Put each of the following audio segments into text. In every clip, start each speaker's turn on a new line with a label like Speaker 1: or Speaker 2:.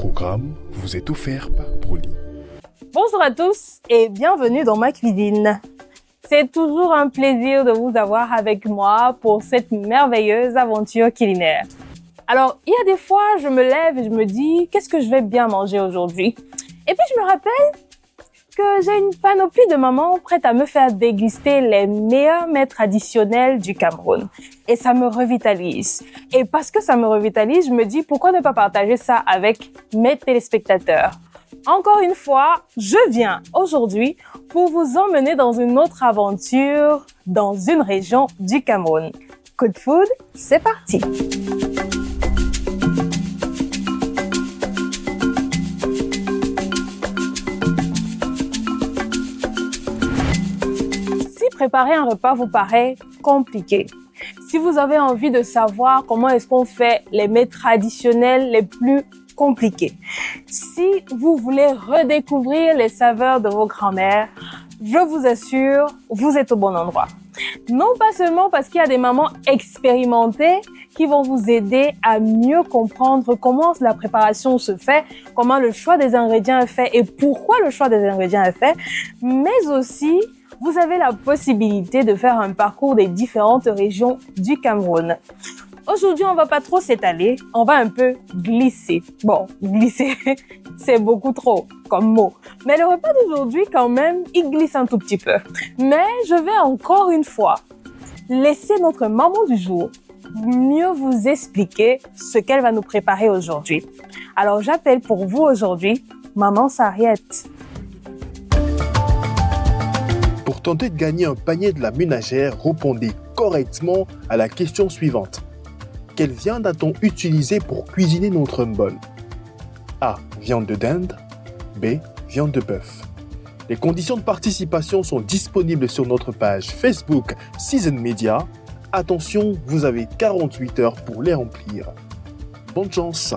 Speaker 1: programme vous est offert par Broly.
Speaker 2: Bonjour à tous et bienvenue dans ma cuisine. C'est toujours un plaisir de vous avoir avec moi pour cette merveilleuse aventure culinaire. Alors, il y a des fois, je me lève et je me dis, qu'est-ce que je vais bien manger aujourd'hui? Et puis, je me rappelle que j'ai une panoplie de mamans prêtes à me faire déguster les meilleurs mets traditionnels du Cameroun. Et ça me revitalise. Et parce que ça me revitalise, je me dis, pourquoi ne pas partager ça avec mes téléspectateurs? Encore une fois, je viens aujourd'hui pour vous emmener dans une autre aventure dans une région du Cameroun. Good Food, c'est parti! Si préparer un repas vous paraît compliqué, si vous avez envie de savoir comment est-ce qu'on fait les mets traditionnels les plus compliqués, si vous voulez redécouvrir les saveurs de vos grands-mères, je vous assure, vous êtes au bon endroit. Non pas seulement parce qu'il y a des mamans expérimentées qui vont vous aider à mieux comprendre comment la préparation se fait, comment le choix des ingrédients est fait et pourquoi le choix des ingrédients est fait, mais aussi vous avez la possibilité de faire un parcours des différentes régions du Cameroun. Aujourd'hui, on va pas trop s'étaler, on va un peu glisser. Bon, glisser, c'est beaucoup trop comme mot. Mais le repas d'aujourd'hui, quand même, il glisse un tout petit peu. Mais je vais encore une fois laisser notre maman du jour mieux vous expliquer ce qu'elle va nous préparer aujourd'hui. Alors, j'appelle pour vous aujourd'hui Maman Sarriette.
Speaker 1: Pour tenter de gagner un panier de la ménagère, répondez correctement à la question suivante. Quelle viande a-t-on utilisée pour cuisiner notre bol? A. Viande de dinde. B. Viande de bœuf. Les conditions de participation sont disponibles sur notre page Facebook Season Media. Attention, vous avez 48 heures pour les remplir. Bonne chance!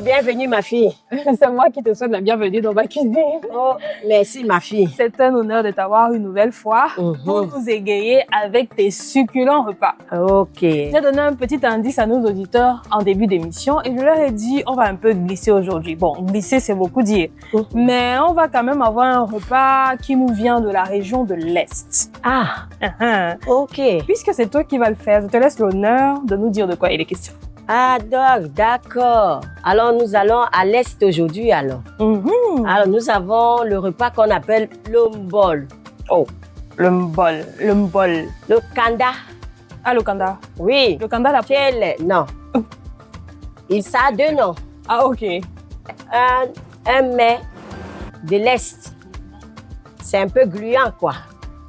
Speaker 3: Bienvenue ma fille.
Speaker 2: C'est moi qui te souhaite la bienvenue dans ma cuisine.
Speaker 3: Oh, merci ma fille.
Speaker 2: C'est un honneur de t'avoir une nouvelle fois pour nous égayer avec tes succulents repas.
Speaker 3: Ok.
Speaker 2: J'ai donné un petit indice à nos auditeurs en début d'émission et je leur ai dit on va un peu glisser aujourd'hui. Bon, glisser c'est beaucoup dire, mais on va quand même avoir un repas qui nous vient de la région de l'Est.
Speaker 3: Ah, ok.
Speaker 2: Puisque c'est toi qui vas le faire, je te laisse l'honneur de nous dire de quoi il est question.
Speaker 3: Ah, d'accord. Alors, nous allons à l'Est aujourd'hui, alors. Alors, nous avons le repas qu'on appelle le mbol.
Speaker 2: Oh, le mbol.
Speaker 3: Le kanda.
Speaker 2: Ah, le kanda.
Speaker 3: Oui.
Speaker 2: Le kanda, la
Speaker 3: Non. Ça a deux noms.
Speaker 2: Ah, ok.
Speaker 3: Un mets de l'Est. C'est un peu gluant, quoi.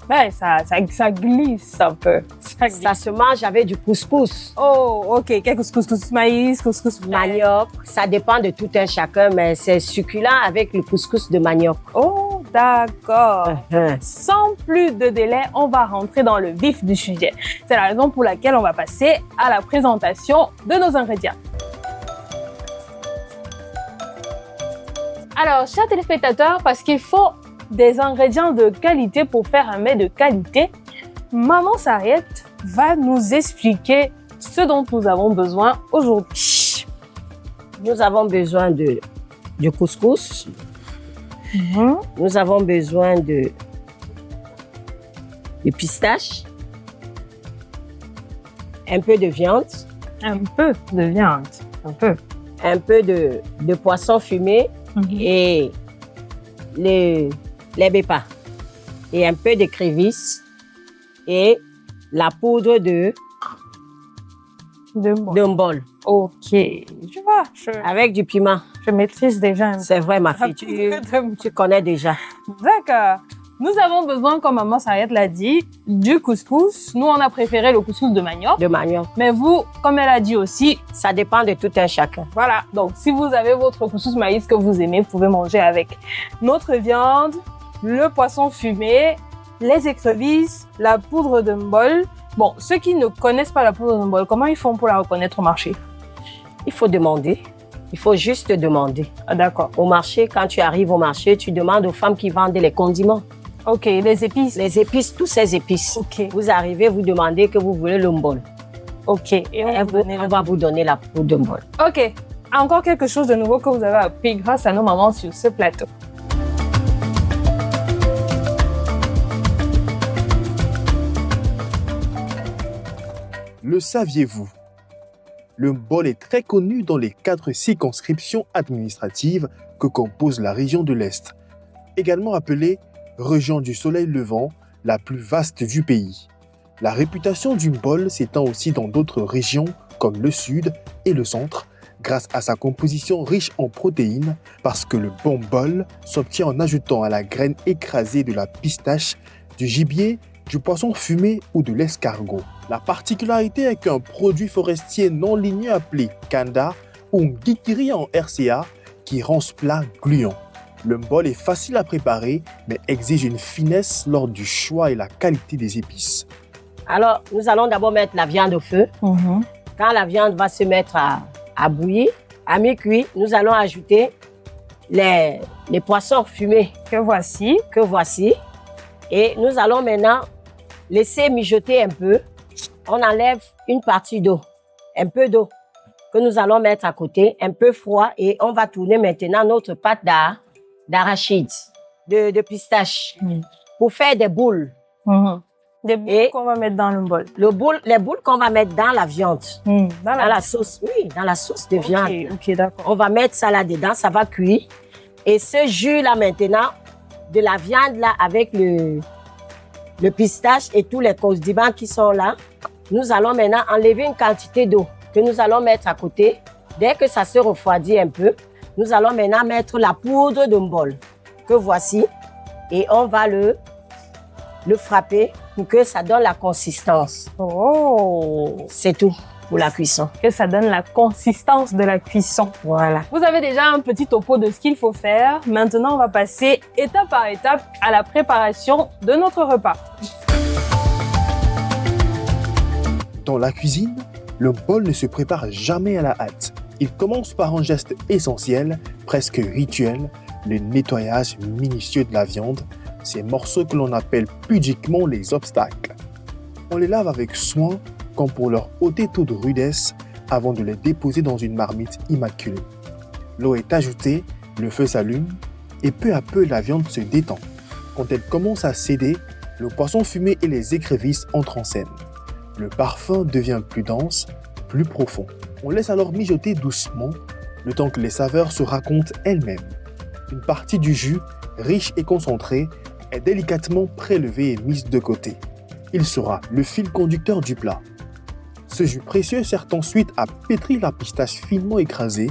Speaker 2: Ouais, ça glisse un peu.
Speaker 3: Ça se mange avec du couscous.
Speaker 2: Oh, ok. Quel couscous? Couscous maïs, couscous
Speaker 3: manioc. Ça dépend de tout un chacun, mais c'est succulent avec le couscous de manioc.
Speaker 2: Oh, d'accord. Sans plus de délai, on va rentrer dans le vif du sujet. C'est la raison pour laquelle on va passer à la présentation de nos ingrédients. Alors, chers téléspectateurs, parce qu'il faut des ingrédients de qualité pour faire un mets de qualité, Maman Sarriette va nous expliquer ce dont nous avons besoin aujourd'hui.
Speaker 3: Nous avons besoin de couscous. Nous avons besoin de pistaches. Un peu de viande.
Speaker 2: Un peu de viande.
Speaker 3: Un peu de poisson fumé et les bépas. Et un peu de crevisses. Et la poudre de mbol.
Speaker 2: Ok, je vois.
Speaker 3: Avec du piment.
Speaker 2: Je maîtrise déjà.
Speaker 3: C'est vrai, ma fille, tu connais déjà.
Speaker 2: D'accord. Nous avons besoin, comme Maman Sarriette l'a dit, du couscous. Nous, on a préféré le couscous de manioc. Mais vous, comme elle a dit aussi,
Speaker 3: ça dépend de tout un chacun.
Speaker 2: Voilà. Donc, si vous avez votre couscous maïs que vous aimez, vous pouvez manger avec notre viande, le poisson fumé, les écrevisses, la poudre de mbol. Bon, ceux qui ne connaissent pas la poudre de mbol, comment ils font pour la reconnaître au marché?
Speaker 3: Il faut demander. Il faut juste demander.
Speaker 2: Ah, d'accord.
Speaker 3: Au marché, quand tu arrives au marché, tu demandes aux femmes qui vendent les condiments.
Speaker 2: Ok, les épices.
Speaker 3: Les épices, tous ces épices.
Speaker 2: Ok.
Speaker 3: Vous arrivez, vous demandez que vous voulez le mbol.
Speaker 2: Ok. Et
Speaker 3: on va vous donner la poudre de mbol.
Speaker 2: Ok. Encore quelque chose de nouveau que vous avez appris grâce à nos mamans sur ce plateau.
Speaker 1: Le saviez-vous? Le mbol est très connu dans les 4 circonscriptions administratives que compose la région de l'Est, également appelée région du soleil levant, la plus vaste du pays. La réputation du mbol s'étend aussi dans d'autres régions comme le sud et le centre, grâce à sa composition riche en protéines, parce que le bon mbol s'obtient en ajoutant à la graine écrasée de la pistache, du gibier, du poisson fumé ou de l'escargot. La particularité est qu'un produit forestier non ligneux appelé kanda ou ngikiri en RCA qui rend ce plat gluant. Le mbol est facile à préparer mais exige une finesse lors du choix et la qualité des épices.
Speaker 3: Alors, nous allons d'abord mettre la viande au feu. Quand la viande va se mettre à bouillir, à mi-cuit, nous allons ajouter les poissons fumés
Speaker 2: que voici.
Speaker 3: Et nous allons maintenant laisser mijoter un peu. On enlève une partie d'eau, un peu d'eau que nous allons mettre à côté, un peu froid, et on va tourner maintenant notre pâte d'arachide, de pistache, pour faire des boules.
Speaker 2: Des boules qu'on va mettre dans le bol.
Speaker 3: Les boules qu'on va mettre dans la viande,
Speaker 2: dans
Speaker 3: la sauce. Oui, dans la sauce de viande.
Speaker 2: Ok, d'accord.
Speaker 3: On va mettre ça là-dedans, ça va cuire. Et ce jus-là maintenant, de la viande là avec le pistache et tous les condiments qui sont là, nous allons maintenant enlever une quantité d'eau que nous allons mettre à côté. Dès que ça se refroidit un peu, nous allons maintenant mettre la poudre de mbol que voici et on va le frapper pour que ça donne la consistance.
Speaker 2: Oh!
Speaker 3: C'est tout pour la cuisson.
Speaker 2: Que ça donne la consistance de la cuisson.
Speaker 3: Voilà.
Speaker 2: Vous avez déjà un petit topo de ce qu'il faut faire. Maintenant, on va passer étape par étape à la préparation de notre repas.
Speaker 1: Dans la cuisine, le mbol ne se prépare jamais à la hâte. Il commence par un geste essentiel, presque rituel, le nettoyage minutieux de la viande, ces morceaux que l'on appelle pudiquement les obstacles. On les lave avec soin, comme pour leur ôter toute rudesse, avant de les déposer dans une marmite immaculée. L'eau est ajoutée, le feu s'allume, et peu à peu la viande se détend. Quand elle commence à céder, le poisson fumé et les écrevisses entrent en scène. Le parfum devient plus dense, plus profond. On laisse alors mijoter doucement, le temps que les saveurs se racontent elles-mêmes. Une partie du jus, riche et concentré, est délicatement prélevée et mise de côté. Il sera le fil conducteur du plat. Ce jus précieux sert ensuite à pétrir la pistache finement écrasée.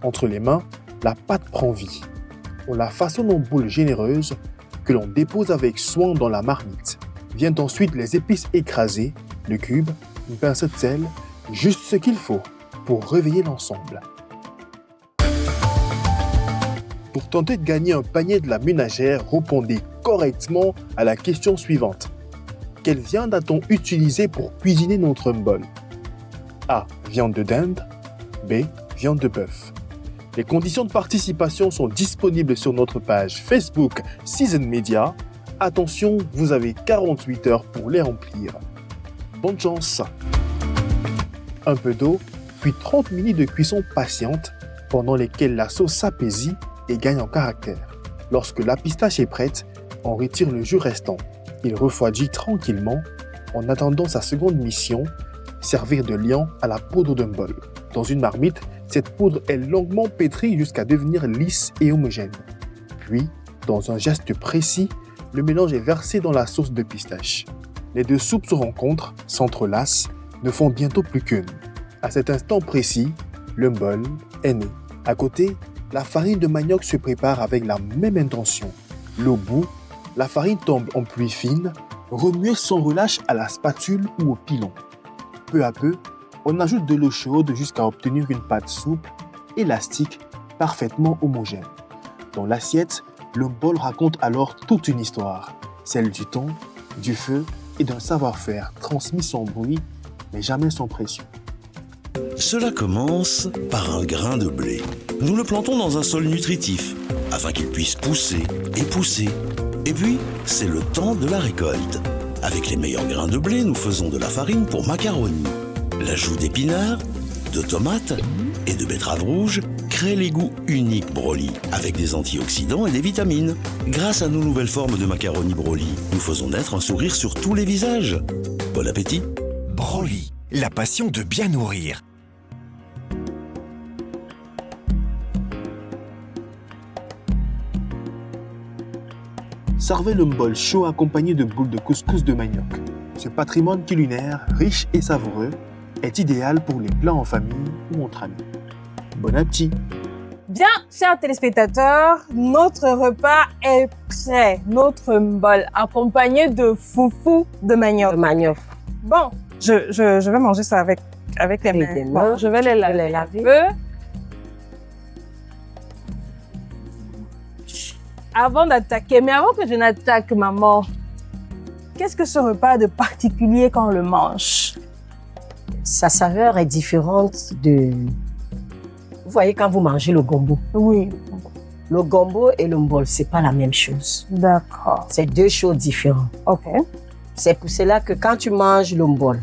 Speaker 1: Entre les mains, la pâte prend vie. On la façonne en boules généreuses que l'on dépose avec soin dans la marmite. Viennent ensuite les épices écrasées, le cube, une pincée de sel, juste ce qu'il faut pour réveiller l'ensemble. Pour tenter de gagner un panier de la ménagère, répondez correctement à la question suivante. Quelle viande a-t-on utilisée pour cuisiner notre mbol? A. Viande de dinde. B. Viande de bœuf. Les conditions de participation sont disponibles sur notre page Facebook Season Media. Attention, vous avez 48 heures pour les remplir. Bonne chance! Un peu d'eau, puis 30 minutes de cuisson patiente pendant lesquelles la sauce s'apaisit et gagne en caractère. Lorsque la pistache est prête, on retire le jus restant. Il refroidit tranquillement en attendant sa seconde mission, servir de liant à la poudre de mbol. Dans une marmite, cette poudre est longuement pétrie jusqu'à devenir lisse et homogène. Puis, dans un geste précis, le mélange est versé dans la sauce de pistache. Les deux soupes se rencontrent, s'entrelacent, ne font bientôt plus qu'une. À cet instant précis, le mbol est né. À côté, la farine de manioc se prépare avec la même intention. L'eau bout, la farine tombe en pluie fine, remuée sans relâche à la spatule ou au pilon. Peu à peu, on ajoute de l'eau chaude jusqu'à obtenir une pâte souple, élastique, parfaitement homogène. Dans l'assiette, le mbol raconte alors toute une histoire, celle du temps, du feu et d'un savoir-faire transmis sans bruit, mais jamais sans pression.
Speaker 4: Cela commence par un grain de blé. nous le plantons dans un sol nutritif, afin qu'il puisse pousser et pousser. Et puis, c'est le temps de la récolte. Avec les meilleurs grains de blé, nous faisons de la farine pour macaroni. L'ajout d'épinards, de tomates et de betteraves rouges crée les goûts uniques Broly, avec des antioxydants et des vitamines. Grâce à nos nouvelles formes de macaroni Broly, nous faisons naître un sourire sur tous les visages. Bon appétit!
Speaker 5: Broly, la passion de bien nourrir.
Speaker 1: Servez le bol chaud accompagné de boules de couscous de manioc. Ce patrimoine culinaire, riche et savoureux, est idéal pour les plats en famille ou entre amis. Bon appétit!
Speaker 2: Bien, chers téléspectateurs, notre repas est prêt. Notre bol accompagné de foufou de manioc.
Speaker 3: Le manioc.
Speaker 2: Bon, je vais manger ça avec les mains.
Speaker 3: Des
Speaker 2: Bon,
Speaker 3: mains.
Speaker 2: je vais les laver.
Speaker 3: Les laver.
Speaker 2: Un peu. Avant d'attaquer, mais avant que je n'attaque, maman, qu'est-ce que ce repas a de particulier quand on le mange?
Speaker 3: Sa saveur est différente de... Vous voyez quand vous mangez le gombo.
Speaker 2: Oui,
Speaker 3: Le gombo et le mbol, c'est pas la même chose.
Speaker 2: d'accord.
Speaker 3: C'est deux choses différentes.
Speaker 2: Ok.
Speaker 3: C'est pour cela que quand tu manges le mbol,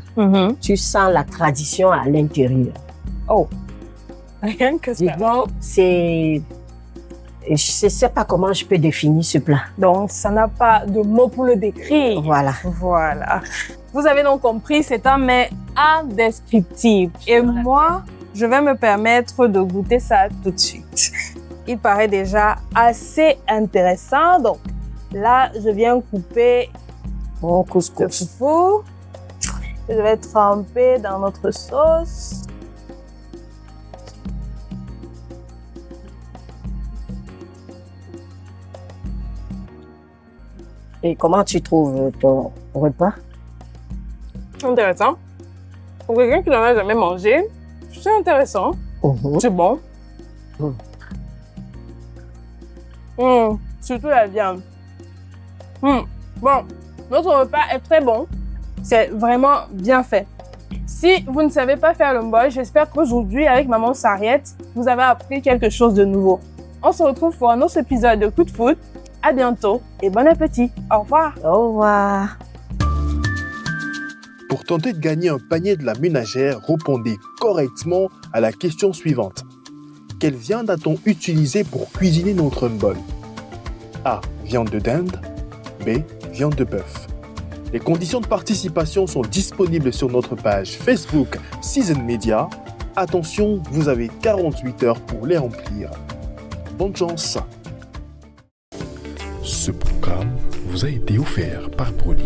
Speaker 3: tu sens la tradition à l'intérieur.
Speaker 2: Oh, rien que ça.
Speaker 3: Disons, c'est... Je ne sais pas comment je peux définir ce plat.
Speaker 2: Donc, ça n'a pas de mots pour le décrire.
Speaker 3: Voilà.
Speaker 2: Voilà. Vous avez donc compris, c'est un mets indescriptible. Et moi, je vais me permettre de goûter ça tout de suite. Il paraît déjà assez intéressant. Donc, là, je viens couper
Speaker 3: Mon
Speaker 2: le
Speaker 3: couscous.
Speaker 2: foufou. Je vais tremper dans notre sauce.
Speaker 3: Et comment tu trouves ton repas?
Speaker 2: Intéressant. Pour quelqu'un qui n'en a jamais mangé, c'est intéressant. C'est bon. Surtout la viande. Bon, notre repas est très bon. C'est vraiment bien fait. Si vous ne savez pas faire le mbol, j'espère qu'aujourd'hui, avec Maman Sarriette, vous avez appris quelque chose de nouveau. On se retrouve pour un autre épisode de Coup de Foot. À bientôt et bon appétit. Au revoir.
Speaker 3: Au revoir.
Speaker 1: Pour tenter de gagner un panier de la ménagère, répondez correctement à la question suivante. Quelle viande a-t-on utilisée pour cuisiner notre bol? A. Viande de dinde. B. Viande de bœuf. Les conditions de participation sont disponibles sur notre page Facebook Season Media. Attention, vous avez 48 heures pour les remplir. Bonne chance! Ce programme vous a été offert par Broly.